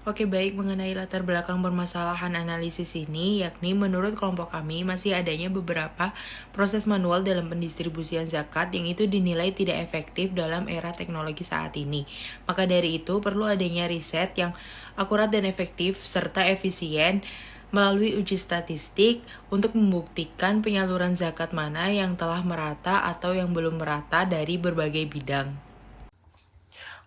Oke, baik, mengenai latar belakang permasalahan analisis ini, yakni menurut kelompok kami masih adanya beberapa proses manual dalam pendistribusian zakat yang itu dinilai tidak efektif dalam era teknologi saat ini. Maka dari itu perlu adanya riset yang akurat dan efektif serta efisien melalui uji statistik untuk membuktikan penyaluran zakat mana yang telah merata atau yang belum merata dari berbagai bidang.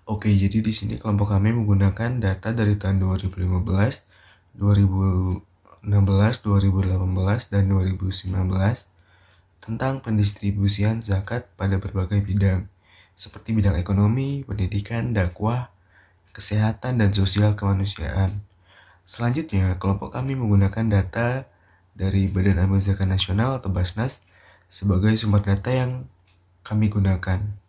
Oke, jadi di sini kelompok kami menggunakan data dari tahun 2015, 2016, 2018, dan 2019 tentang pendistribusian zakat pada berbagai bidang, seperti bidang ekonomi, pendidikan, dakwah, kesehatan, dan sosial kemanusiaan. Selanjutnya, kelompok kami menggunakan data dari Badan Amil Zakat Nasional atau Basnas sebagai sumber data yang kami gunakan.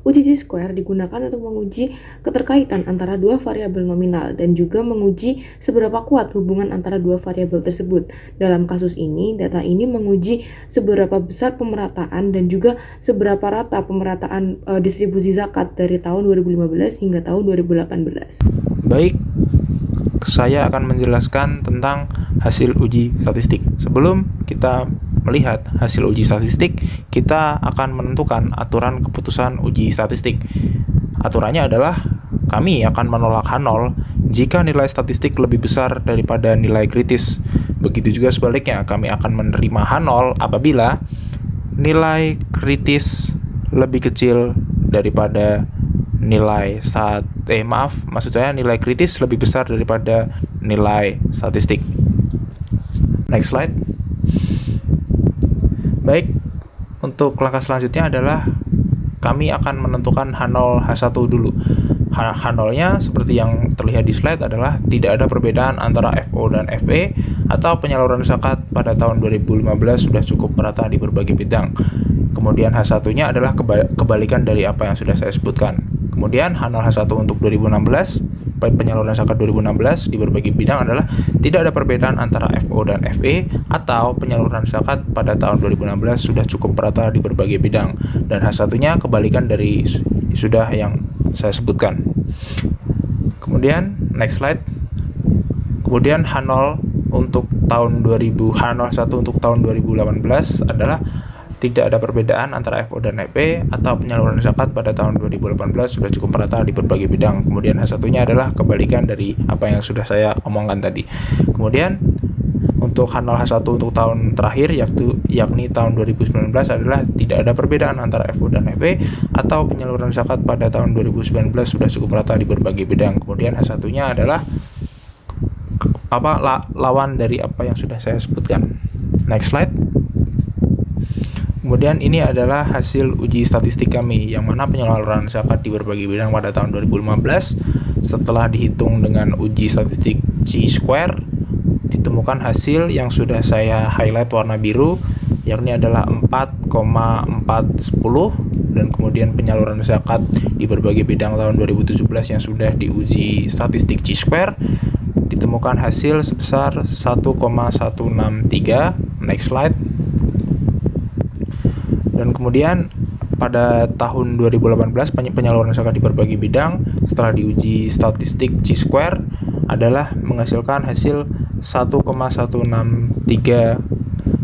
Uji chi-square digunakan untuk menguji keterkaitan antara dua variabel nominal dan juga menguji seberapa kuat hubungan antara dua variabel tersebut. Dalam kasus ini, data ini menguji seberapa besar pemerataan dan juga seberapa rata pemerataan distribusi zakat dari tahun 2015 hingga tahun 2018. Baik, saya akan menjelaskan tentang hasil uji statistik. Sebelum kita melihat hasil uji statistik, kita akan menentukan aturan keputusan uji statistik. Aturannya adalah kami akan menolak H0 jika nilai statistik lebih besar daripada nilai kritis. Begitu juga sebaliknya, kami akan menerima H0 apabila nilai kritis lebih kecil daripada nilai nilai kritis lebih besar daripada nilai statistik. Next slide. Baik, untuk langkah selanjutnya adalah kami akan menentukan H0, H1 dulu. H0-nya seperti yang terlihat di slide adalah tidak ada perbedaan antara FO dan FE atau penyaluran zakat pada tahun 2015 sudah cukup merata di berbagai bidang. Kemudian H1-nya adalah kebalikan dari apa yang sudah saya sebutkan. Kemudian H0 H1 untuk 2016, penyaluran zakat 2016 di berbagai bidang adalah tidak ada perbedaan antara FO dan FE atau penyaluran zakat pada tahun 2016 sudah cukup merata di berbagai bidang. Dan H1-nya kebalikan dari sudah yang saya sebutkan. Kemudian next slide. Kemudian H0 untuk tahun 2000, H01 untuk tahun 2018 adalah tidak ada perbedaan antara FO dan FE atau penyaluran zakat pada tahun 2018 sudah cukup merata di berbagai bidang. Kemudian H1-nya adalah kebalikan dari apa yang sudah saya omongkan tadi. Kemudian untuk H0 H1 untuk tahun terakhir yakni tahun 2019 adalah tidak ada perbedaan antara FO dan FE atau penyaluran zakat pada tahun 2019 sudah cukup merata di berbagai bidang. Kemudian H1-nya adalah lawan dari apa yang sudah saya sebutkan. Next slide. Kemudian ini adalah hasil uji statistik kami, yang mana penyaluran zakat di berbagai bidang pada tahun 2015 setelah dihitung dengan uji statistik chi-square ditemukan hasil yang sudah saya highlight warna biru, yakni adalah 4,410, dan kemudian penyaluran zakat di berbagai bidang tahun 2017 yang sudah diuji statistik chi-square ditemukan hasil sebesar 1,163. Next slide. Dan kemudian pada tahun 2018 penyaluran zakat di berbagai bidang setelah diuji statistik chi-square adalah menghasilkan hasil 1,163.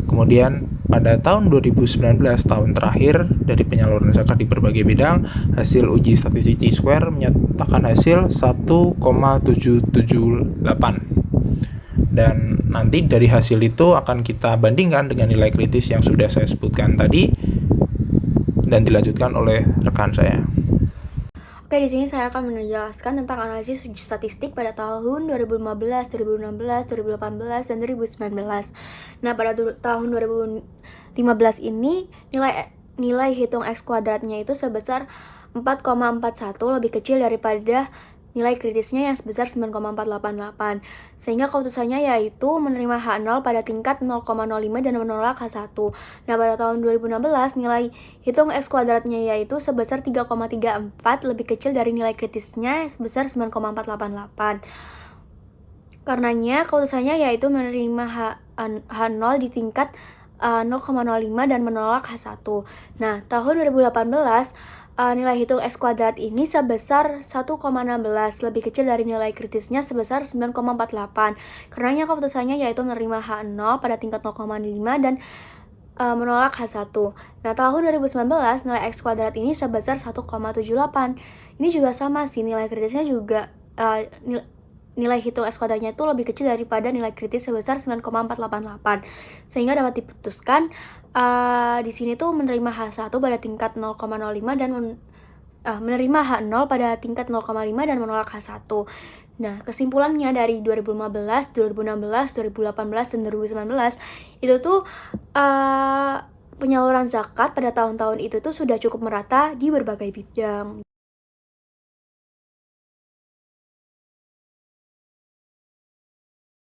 Kemudian pada tahun 2019, tahun terakhir dari penyaluran zakat di berbagai bidang, hasil uji statistik chi-square menyatakan hasil 1,778. Dan nanti dari hasil itu akan kita bandingkan dengan nilai kritis yang sudah saya sebutkan tadi dan dilanjutkan oleh rekan saya. Oke, di sini saya akan menjelaskan tentang analisis uji statistik pada tahun 2015, 2016, 2018, dan 2019. Nah, pada tahun 2015 ini nilai hitung X kuadratnya itu sebesar 4,41, lebih kecil daripada nilai kritisnya yang sebesar 9,488. Sehingga keputusannya yaitu menerima H0 pada tingkat 0,05 dan menolak H1. Nah, pada tahun 2016 nilai hitung X kuadratnya yaitu sebesar 3,34, lebih kecil dari nilai kritisnya sebesar 9,488. Karenanya keputusannya yaitu menerima H0 di tingkat 0,05 dan menolak H1. Nah, tahun 2018 nilai hitung X kuadrat ini sebesar 1,16, lebih kecil dari nilai kritisnya sebesar 9,48. Karenanya keputusannya yaitu menerima H0 pada tingkat 0,5 dan menolak H1. Nah, tahun 2019 nilai X kuadrat ini sebesar 1,78. Ini juga sama sih, nilai kritisnya juga nilai hitung X kuadratnya itu lebih kecil daripada nilai kritis sebesar 9,488. Sehingga dapat diputuskan di sini tuh menerima H1 pada tingkat 0,05 dan menerima H0 pada tingkat 0,5 dan menolak H1. Nah, kesimpulannya dari 2015, 2016, 2018, dan 2019 itu tuh penyaluran zakat pada tahun-tahun itu tuh sudah cukup merata di berbagai bidang.